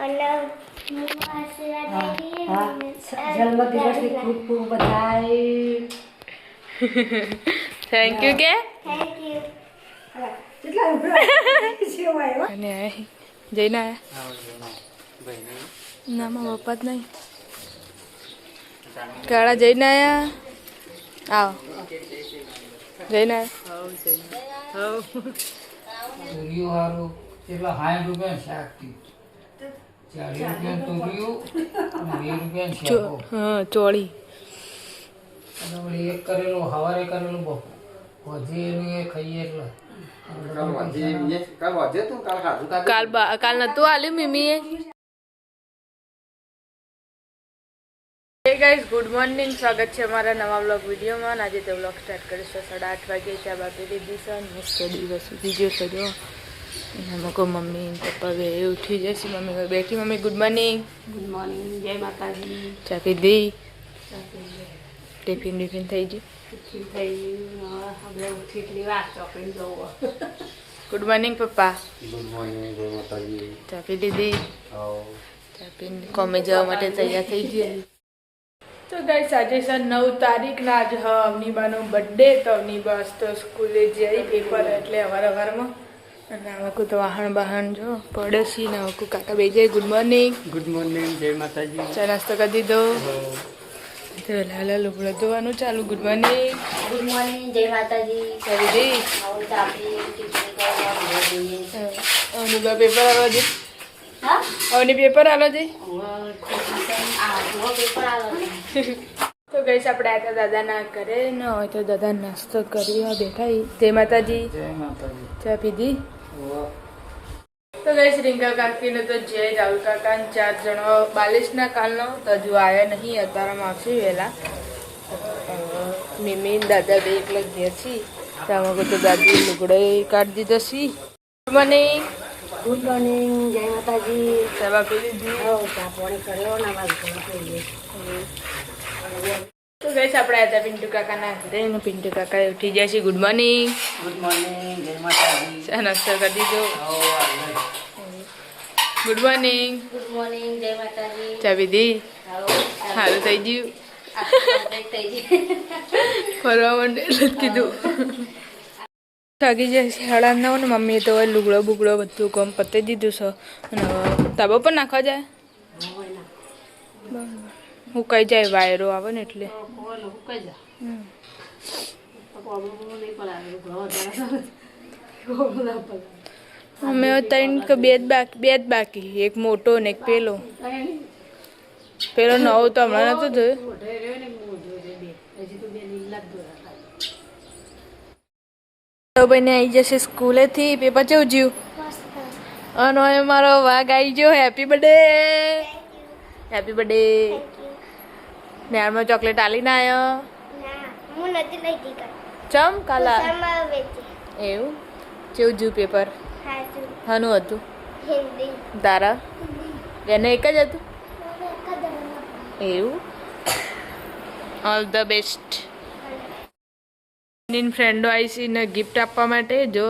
અને હું આશીર્વાદ આપી જન્મદિવસની ખૂબ ખૂબ બધાય. થેન્ક યુ કે થેન્ક યુ. કેટલા સેવાય અને જઈને આયા ના મારા પપ્પા જ નહીં કાળા જઈને આયા આવો જઈને આયા તુરિયું હારું કેટલા 60 રૂપિયા શાક થયું 40 રૂપિયા તુરિયું અને 20 રૂપિયા શાક હા ચોળી અને વળી એક કરેલું સવારે કરેલું બહુ હજી એનું એ ખાઈએ એટલે કાલ નતું આલ્યું મીમીએ હે ગાઈસ ગુડ મોર્નિંગ સ્વાગત છે અમારા નવા વ્લોગ વિડીયોમાં આજે તો વ્લોગ સ્ટાર્ટ કરીશું 8:30 વાગે ચા બાપી દીધી છે મસ્ત દિવસ બીજો છે જો એમાં કો મમ્મી પપ્પા બે ઉઠી જશે મમ્મી બેઠી મમ્મી ગુડ મોર્નિંગ જય માતાજી. ચા પીધી ટિફિન બિફિન થઈ ગયું આપણે ઉઠી એટલી વાર ચોકડી જવું. ગુડ મોર્નિંગ પપ્પા ગુડ મોર્નિંગ જય માતાજી. ચા પી લીધી આવો ચા પીને કોમે જવા માટે તૈયાર થઈ ગયા તો ગાઈસ આજે છે 9 તારીખના આજ અવનીબાનો બર્થડે તો અવનીબા તો સ્કૂલે જઈ પેપર એટલે અવારમાં અને આમાં તો વાહન બહાન જો પડોશી ને કાકા બે જાય ગુડ મોર્નિંગ ગુડ મોર્નિંગ જય માતાજી. ચા નાસ્તો કરી દીધો તો લાલા લુગડો ધોવાનું ચાલુ ગુડ મોર્નિંગ ગુડ મોર્નિંગ જય માતાજી. કરી દી આવું તો આપણે ટિફિન કરવા જોઈએ. અવનીબા પેપર આલો છે હા અવની પેપર આલો છે પેપર આવે તો ગઈશ આપણે આ દાદાના ઘરે ન હોય તો દાદા નાસ્તો કરી બેઠા જય માતાજી જય માતાજી. ચા પીધી તો ગઈશ રિંકલ કાકીને તો જય રાહુલ કાકા 4 જણો 42ના કાલનો તો હજુ આવ્યા નહીં અત્યારમાં આવશે વહેલા મીમી દાદા બે એકલા ઘેર છી તો આમાં તો દાદી લુગડો કાઢી દીધો છી ગુડ મોર્નિંગ ગુડ મોર્નિંગ જય માતાજી. ચા બાપી દીધી ચા પાણી કર્યો ને અમારે જોઈએ. તો ગઈશ આપણે હતા પિન્ટુ કાકાના ઘરે ને પિન્ટુ કાકા ઉઠી જાય છે ગુડ મોર્નિંગ ગુડ મોર્નિંગ જય માતાજી. ચા નાસ્તો કરી દીધો આવો આગળ. ગુડ મોર્નિંગ ગુડ મોર્નિંગ જય માતાજી. ચા પીધી આવો સારું થઈ ગયું થઈ ગઈ. ફરવા માંડે એટલે જ કીધું થાકી જાય છે 9:30 ને મમ્મીએ તો લુગડો બુગડો બધું કામ પતાવી દીધું છે અને તાબો પણ નાખવા જાય હું કઈ જાય વાયરો આવે ને એટલે અમે ત્રણ કે બે જ બાકી એક મોટો ને એક પેલો નવો તો હમણાં નતો થયો ભાઈને આવી જશે સ્કૂલેથી પેપર કેવું જ્યું અને હવે મારો વાઘ આવી ગયો હેપી બર્થડે નેરમાં ચોકલેટ આલીને આવ્યો ના હું નથી લઈ દીધી ચમ કાલા સમાવેશ એવું કેવું જ્યું પેપર હાજુ હાનું હતું હિન્દી તારા એને એક જ હતું એવું ઓલ ધ બેસ્ટ ફ્રેન્ડો આવી છે ને ગિફ્ટ આપવા માટે જો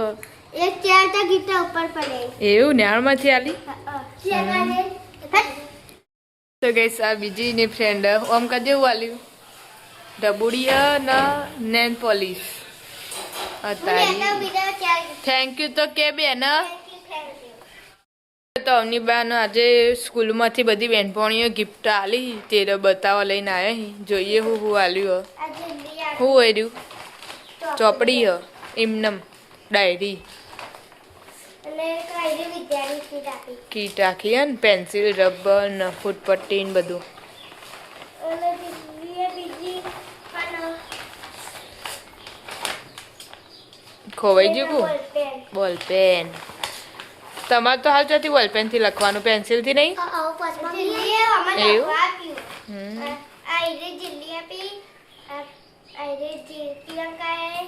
એક ચાર તો ગીતા ઉપર પડે એવું નેળમાંથી આલી ચેગાને તો ગઈસ આ બીજી ની ફ્રેન્ડ ઓમ કા જેવું આલ્યું ડબુડિયા ના નેન પોલિશ એના બીજા ચાર થેન્ક યુ તો કે બેન તો અવની બાન આજે સ્કૂલમાંથી બધી બહેનપણીઓ ગિફ્ટ આલી તે બતાવવા લઈને આવ્યા જોઈએ હું આલ્યું આજે લિયા હું આવ્યું ચોપડી એમનમ ડાયરી અને કાયદે વિદ્યાર્થી કીટ આપી કીટ રાખી હે ને પેન્સિલ રબર ને ફૂટપટ્ટી ને બધું અને બીજી અને ખોવાઈ ગયું કુ બોલપેન બોલ પેન તમારે તો હાલ ચોથી બોલ પેન થી લખવાનું પેન્સિલ થી નહીં આવો પાછો જીલ્લી અમારે એવું? આપ્યું આ ઈરે જીલ્લી આપી આ ઈરે પ્રિયંકાએ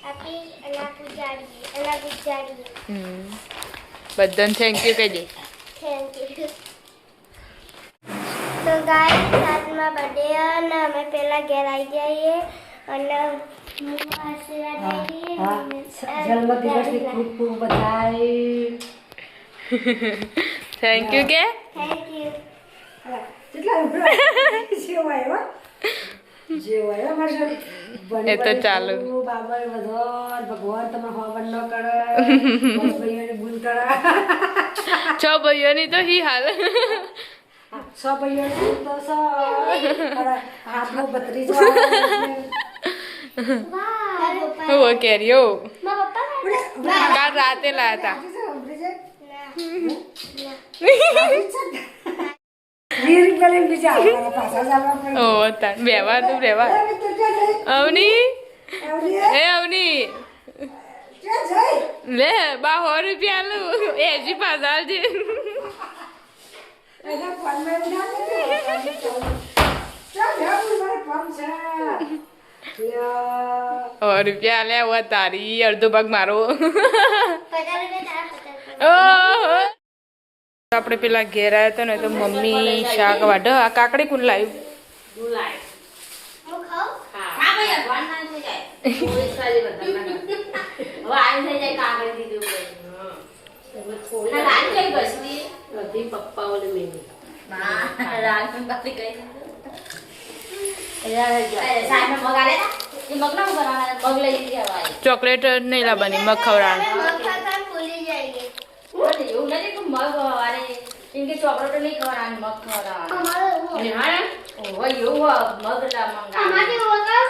આપી અને આ પૂજારી બધાને થેન્ક યુ કહેજે થેન્ક યુ તો ગાઈસ આજમાં બર્થડે અને અમે પહેલા ઘેર આવી જઈએ અને હું આશીર્વાદ આપી જન્મદિવસની ખૂબ ખૂબ બધાય. થેન્ક યુ કે થેન્ક યુ. એ તો ચાલુ છ ભાઈઓની તો હી હાલ હું કેરીઓ કાલ રાતે લાયા હતા ઓ બેવા તું બેવા અવની એ અવની લે 100 રૂપિયા લું એજી પાછા છે 100 રૂપિયા લે હવે તારી અડધો ભાગ મારો આપણે પેલા ઘેર આવ્યા હતા ને તો મમ્મી શાક વાઢ આ કાકડી કોણ લાવ્યું હું ખાઉં? ચોકલેટ નહીં લાવવાની મગ ખવડાવવાની મગ ભૂલી જઈએ. એવું નથી કે મગ વારે કેમ કે ચોકલેટ નહીં ખવડાવવાની મગ ખવડાવવાની અમારે એવું મગ મંગાવે અમારે ઓગા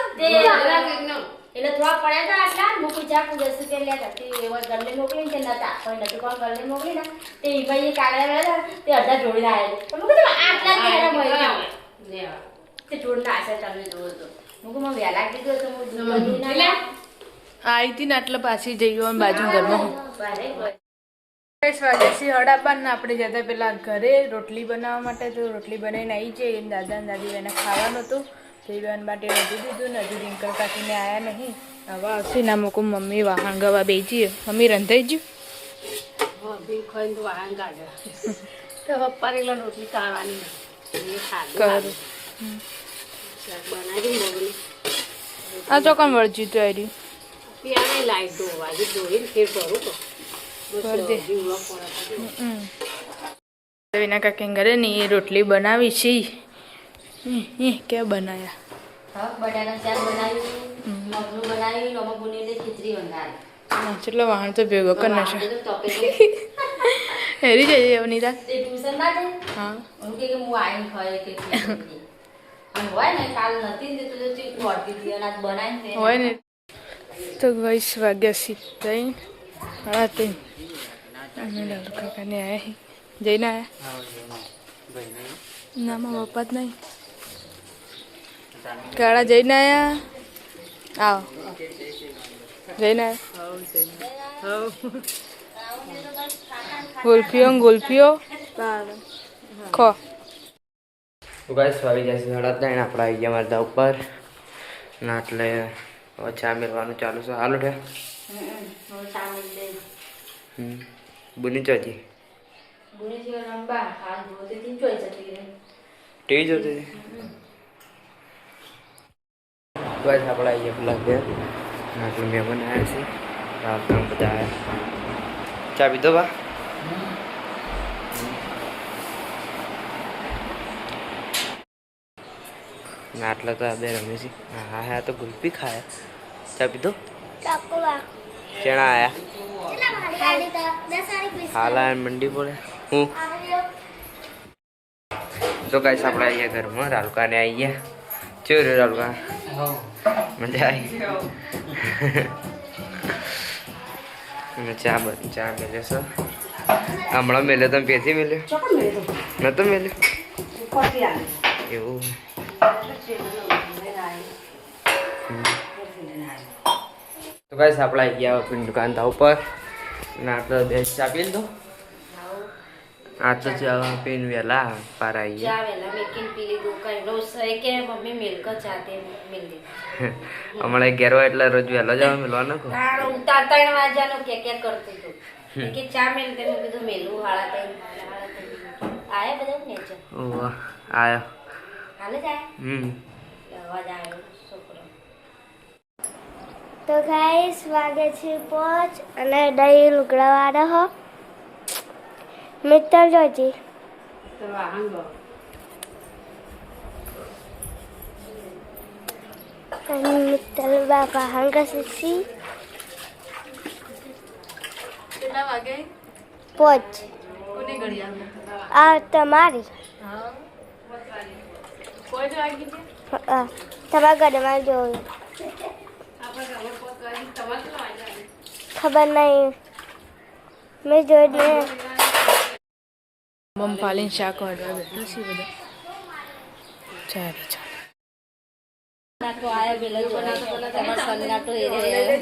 એટલે થોડા પડ્યા હતા આટલા મૂકી ચાકુ 10 રૂપિયા લેતા તે એવા ગલ્લે મોકલીને તે નતા કોઈ નથી કોણ ગલ્લે મોકલી ને તે ભાઈ કાગડા વેલા તે અડધા જોડી આવેલા પણ મુકે આટલા જ હેરા ભાઈ લેવા તે જોડના આશે તમને જોવો તો મુકે મને વેલા કીધું તો હું જોડી ના લે આવી હતી ને એટલે પાછી જઈ અને બાજુ ઘરમાં બારે સ્વાગતથી હડાપાન આપણે જતા પેલા ઘરે રોટલી બનાવવા માટે તો રોટલી બનાવીને આવી જઈએ દાદા ને દાદી એને ખાવાનું હતું જઈવાન માટે રજી દીધું ને હજુ રિંકલ કાકીને આવ્યા નહીં હવે આવશે ના મૂકું મમ્મી વાહણ ગવા બેજીએ મમ્મી રંધાઈ ગયું તો પરેલો રોટલી ખાવાની કરું આ ચોકન વળજી તો આવી પિયાને લાઈટ દોવાજી દોઈને ફેર ભરું તો વિના કાકી ઘરે ને એ રોટલી બનાવી છે ક્યાં બનાયા બટાકા શાક બનાવ્યું મગનું બનાવ્યું નમક બુની ખીચડી બનાવી ચલો વાહણ તો ભેગો કરી નાખો હેરી જઈએ અવનીતા તે ટ્યુશન ના જાય હા હું કે હું આવીને ખાય કે અને હોય ને કાલ નથી ને તો ચીક મોડતી હતી અને આજ બનાવીને હોય ને તો 20 વાગ્યા સીધા હા તે અમે લાલુ કાકાને આવ્યા જઈને આવ્યા ના મારા પપ્પા જ નહીં કાળા જઈને આવ્યા આવો જઈને આવ્યા ગુલ્ફીઓ ખો તો ગાઈસ આવી જશે 3:30 આપણે આવી ગયા મારા ઉપર ના એટલે હવે ચા મેળવાનું ચાલુ છે હાલો છે બુની ચોજી ટીવી જોતી હતી બસ આપણે આવી ગયા પેલા ઘેર એટલે મહેમાન આવ્યા છે રાતના બધા આવ્યા ચા પીધો બા આટલા તો આ બે રમે છે હા હા તો ગુલ્ફી ખાયા ચા પીધો ચકવા ચણા આયા કેટલા ભાડી હાલ આ મંડી પડે હું તો ગાઈસ આપણે આવી ગયા ઘરમાં રાલુકાને આવી ગયા ચો રે રાલુકા મજા આવી ચા મેલ્યો છે હમણાં મેલ્યો તમે પેથી મેલ્યો નતો મેલ્યો એવું તો ગાઈસ આપણે આવી ગયા આપણી દુકાન તા ઉપર ના તો બે ચા પી લીધો આ તો ચા પીને વહેલા પાર આવી ગયા ચા વેલા મેકીન પી લીધું કઈ રોજ કે મમ્મી મિલ્ક ચા તે મિલ દે હમણાં ઘેર હોય એટલે રોજ વહેલો જવા મેળવાનો કહો ઉતાર 3 વાગ્યાનો કે કરતું હતું કે ચા મેલ તે મેં કીધું મેલું હાળા આયા બધા ને છે ઓહ આયો હાલે જાય અવાજ આવ્યો છોકરો તો ગાઈસ વાગે છે 5 અને દહીં લુગડાવાળો હો મિત્તલ જોજી તો વાહન ગો અને મિત્તલ બાપા હંગા સસી કેટલા વાગે પોચ કોની ઘડિયાળ આ તમારી હા કોઈ વાગી છે તમારા ઘરમાં જોયું ખબર નહીં મેં જોઈ નહીં મમફાલીને શાક વાળવા બેઠા છીએ બધા ચાલે ચાલે નાટો આયા પેલા જોના તમાર સન્નાટો એ રે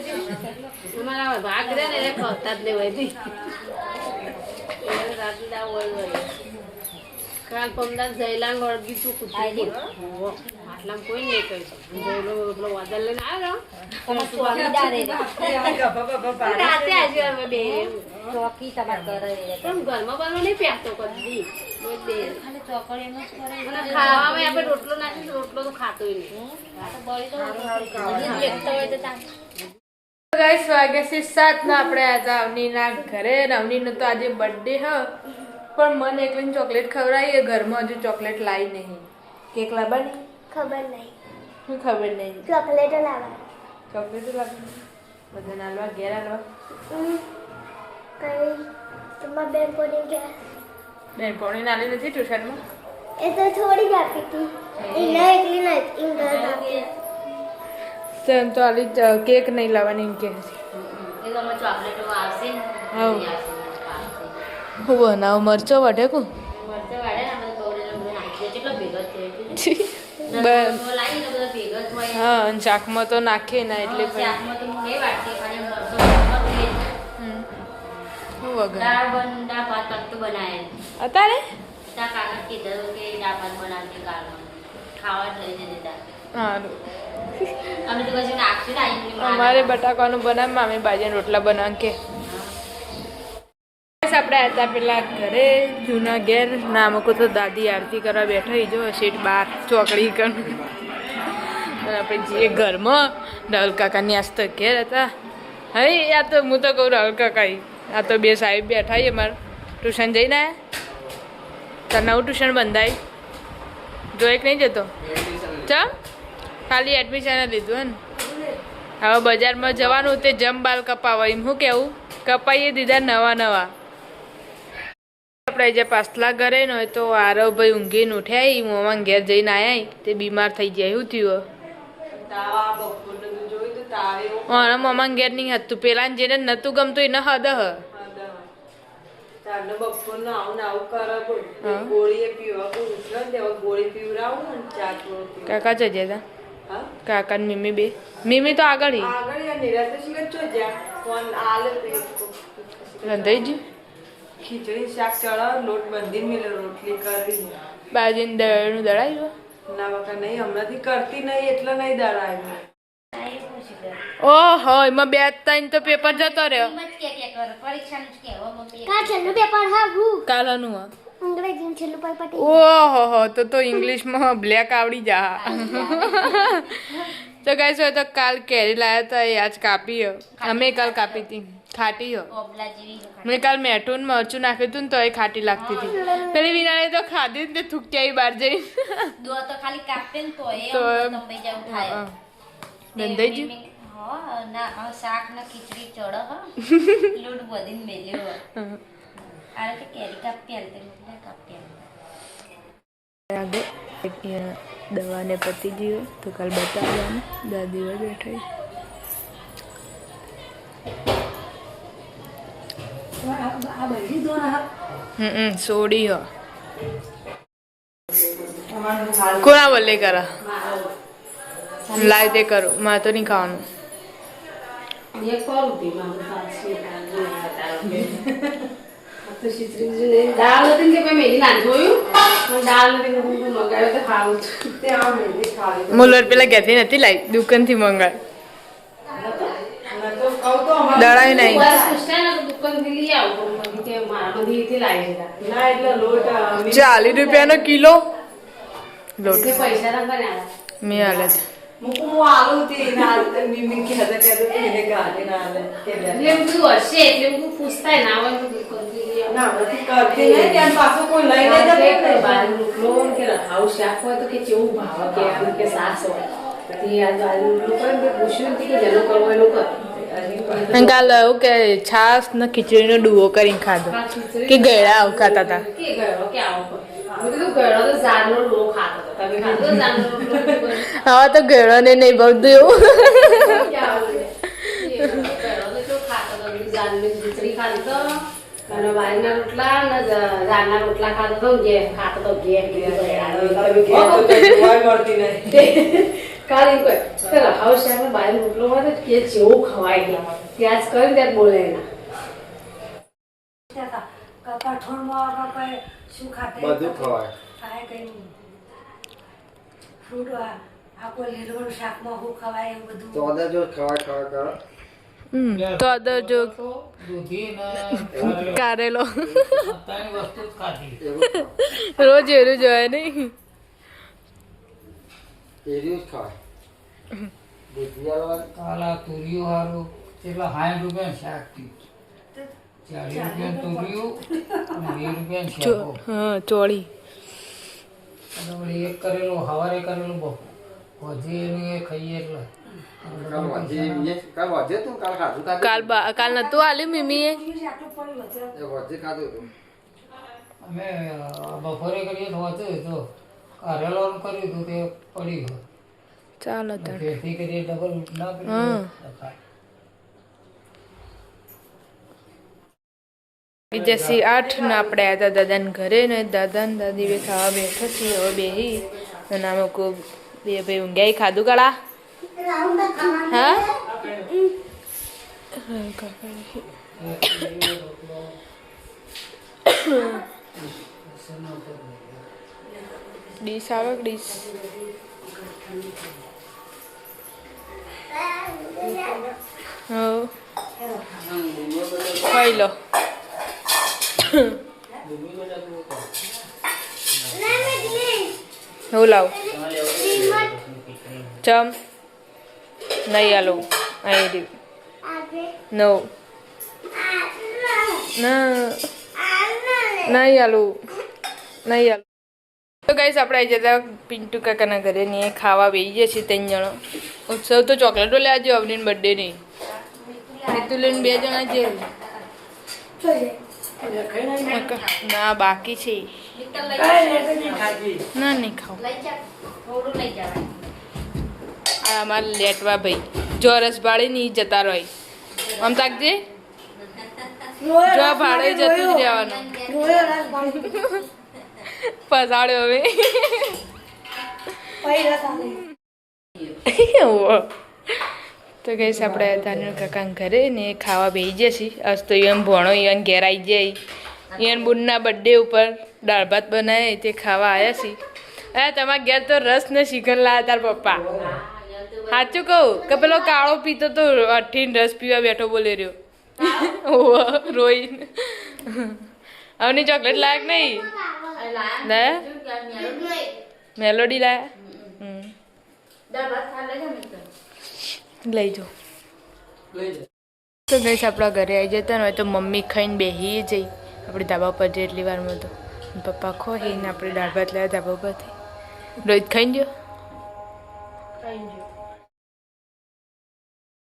તમારા ભાગ રે ને એ ખવતા જ નહીં હોય એ રાતના હોય કાલ પમદાર જયલાંગ વળગી તું કુતી આટલામ કોઈ નહીં કહી જયલો પેલો વાદળ લઈને આવ્યો રાતે આજે હવે બે ચોકી તમાર કરે પણ ઘરમાં બનો નહીં પહેરતો કદી રોજ બે ખાલી ચોકડી એમ જ કરે ખાવામાં આપણે રોટલો નાખી રોટલો તો ખાતોય નહીં આ તો બળી તો લેખતો હોય તો તા ગાઈસ વાગે છે 7 ના આપણે આજે અવનીના ઘરે ને અવનીનો તો આજે બર્થડે હ પણ મને એકલીને ચોકલેટ ખવડાવી ઘરમાં હજુ ચોકલેટ લાવી નહીં કેક લાવવાની ખબર નહીં શું ખબર નહીં ચોકલેટો લાવવા ચોકલેટ લાવવાની બધા નાલવા ઘેર આલવા કઈ તમારા બેન કોને ગયા બેન પોણી નાલી નથી ટ્યુશનમાં એ તો થોડી જ આપી હતી એના એકલી નથી ઇંગ્લિશ આપી તેમ તો આલી કેક નહીં લાવવાની એમ કે એ તો અમે ચોકલેટો આવશે ને હા હું બનાવું મરચો વઢે કું મરચા વાળે ને અમે બવડેલો બધો નાખી દે કેટલો ભેગો છે લાવી ને બધો ભેગો જ હોય હા અને શાકમાં તો નાખે ના એટલે પછી શાકમાં તો હું નહીં વાટતી ખાલી મરચો હું વગર દાળ ભાત તક બનાવે અત્યારે ત્યાં કાકા કીધું કે દાળ ભાત બનાવતી કાળમાં ખાવા જ લઈ જતી સારું અમે તો કશું નાખશું ને આઈ અમારે બટાકાનું બનાવ મામી બાજરીના રોટલા બનાવ કે આપણે હતા પેલા ઘરે જૂના ઘેર ના મૂકો તો દાદી આરતી કરવા બેઠા જો શેઠ બાર ચોકડી કર અને આપણે જઈએ ઘરમાં રાહુલ કાકાની આજ તો ઘેર હતા હવે આ તો હું તો કહું રાહુલ કાકા આ તો બે સાહેબ બેઠા અમારે ટ્યુશન જઈને આવ્યા તાર નવું ટ્યુશન બંધાય જો એક નહીં જતો ચમ ખાલી એડમિશન લીધું હે હવે બજારમાં જવાનું તે જમ બાલ કપાવા એમ શું કહેવું કપાઈએ દીધા નવા નવા આપણે જે પાછલા ઘરે ન હોય તો આરવ ભાઈ ઊંઘીને ઉઠ્યા એ મોમાં ઘેર જઈને આવ્યા તે બીમાર થઈ ગયા એવું થયું હા મોમાં ઘેર નહીં હતું પેલા જેને નતું ગમતું એને હદ હ કાકા જજે તા કાકા મીમી બે મીમી તો આગળ રંધાઈ ગયું ખીચડી શાક ચડાવ લોટ બંધી મેલે રોટલી કરી બાજરીનું દળનું દળાયું ના બકા નહીં હમણાંથી કરતી નહીં એટલે નહીં દળાયું ઓહો એમાં બે ત્રણ તો પેપર જતો રહ્યો કા છેલ્લું પેપર હા હું કાલનું હા અંગ્રેજીનું છેલ્લું પેપર ઓહો તો ઇંગ્લિશમાં બ્લેક આવડી જા તો ગાઈસ હોય તો કાલ કેરી લાયા હતા એ આજ કાપી અમે કાલ કાપી હતી ખાટી હો મેં કાલ મેઠું મરચું નાખ્યું હતું ને તો એ ખાટી લાગતી હતી પેલી વિનાને તો ખાધી ને થૂક્યા બહાર જઈ ખાલી કાપે ને તો તંબાઈ જવું થાય બંધાઈ ગયું ના શાક ના ખીચડી ચડ લોટ બધીને મેલ્યો આ કે કેરી કાપી આલતે કાપી આગળ દવાને પતી ગયું તો કાલ બતાવવાનું દાદી હોય બેઠા સોડી હો કોના બોલે કરા લાય તે કરો મારે તો નહીં ખાવાનું દાળ નથી કે મેલી ના જોયું દાળ નથી મંગાવ્યો તો ખાવું મુલર પેલા ઘેરથી નથી લાવી દુકાનથી મંગાવ દળાય નહીં દુકાનથી લઈ આવું બધીથી લાવી ના એટલે લોટ 40 રૂપિયાનો કિલો લોટ પૈસા ના બન્યા મેં હાલે છે મૂકું હું આલું હતી ના આલતે મીમી કહેતા કહેતા એને ગાડી ના આલે કે લે. એટલે એમ કીધું હશે એટલે એમ કીધું પૂછતાય ના હોય તો કરતી રહી. ના નથી કરતી નહીં ત્યાં પાછું કોઈ લઈ લે તો કે બાર રોટલો કે આવું શાક હોય તો કે કેવું ભાવે કે આમ કે સાસ હોય તે આ બાર રોટલો કરે ને પૂછ્યું કે જેનો કરવો એનો કર. અને કાલ એવું કે છાસ ને ખીચડીનો ડુઓ કરીને ખાધો કે ગળા આવું ખાતા હતા. કે ગળો કે આવો મેં કીધું ગળો તો ઝાડનો રોટલો ખાતો હતો. તમે ખાધો ઝાડનો રોટલો? હવે તો ગળો ને નહીં ભાવતું એવું. કે આવું છે. ગળો તો કેવું ખાતો હતો. ઝાડની ખીચડી ખાધી તો અને વાયના રોટલા ને ઝાડના રોટલા ખાતો તો જે ખાતો તો ઘેર મળતી નહીં. કાલી કોઈ ચાલો હાઉસ શાકમાં બહાર રોટલો હોય તો કે જેવું ખવાય ગયા ત્યાં જ કરીને ત્યાં બોલે એના બધું ખવાય. તો અદા જો ખવાય કરો. તો અદર જો દૂધી ને કારેલો ત્રણ વસ્તુ જ ખાધી. રોજ એવું જોય નહીં. એરિયું જ ખાય. દૂધિયાવાળા કાલા તુરિયું હારું કેટલા 60 રૂપિયા શાક થયું. 40 રૂપિયા તુરિયું અને 20 રૂપિયા શાકો. હા ચોળી. અને વળી એક કરેલું હવારે કરેલું બહુ હજી એનું એ ખાઈએ એટલે કાલ વજે તું કાલ ખાધું કાલ નતું આલ્યું મીમીએ. એ વજે ખાધું હતું. અમે બપોરે કરીએ તો હતું તો કારેલાનું કર્યું હતું તે પડી ગયું. ચાલો તાર. તેથી કરીએ ડબલ ના હા. જસી 8 ને આપણે આવ્યા હતા દાદાને ઘરે ને દાદા ને દાદી બે ખાવા બેઠા છીએ હવે બેહી અને આમે કોઈ બે ભાઈ ઊંઘ્યા ખાધું કાળા. હા ડીશ આવે ડીશ ખાઈ લો. હું લાવું ચમ નહીં આલો અહીં નો ના નહીં આલું નહીં આલું. તો ગાઈસ આપણે આવી જતા પિન્ટુ કાકાના ઘરે ને ખાવા બેસી જઈએ છીએ 3 જણો. ઉત્સવ તો ચોકલેટો લેવા જો અવનીને બર્થડે નહીં રીતુ લઈને 2 જણા જે ના બાકી છે ના નહીં ખાવ. આ અમારે લેટવા ભાઈ જો રસ ભાડે નહીં જતા રહી આમ તાકજે જો ભાડે જતું જ રહેવાનું પસાડ્યો હવે. તો ગઈશ આપણે તાનુ કાકાના ઘરે ને ખાવા બેસી જશે. આજ તો એમ ભણો એન ઘેર આવી જાય એન બુનના બર્થડે ઉપર દાળ ભાત બનાવે તે ખાવા આવ્યા છીએ. હા તમારા ઘેર તો રસ ને શિખર લાયા તાર પપ્પા. સાચું કહું કે પેલો કાળો પીતો તો અઠીને રસ પીવા બેઠો બોલે રહ્યો રોઈને. આવની ચોકલેટ લાયક નહીં લાયા મેલોડી લાયા લઈ જાઓ. તો ગઈશ આપણા ઘરે આવી જતા હોય તો મમ્મી ખાઈને બેસી જઈ આપણે ધાબા પર જઈએ એટલી વારમાં તો પપ્પા ખોઈને આપણે દાળ ભાત લાવ્યા ધાબા પરથી રોહિત ખાઈ ગયો.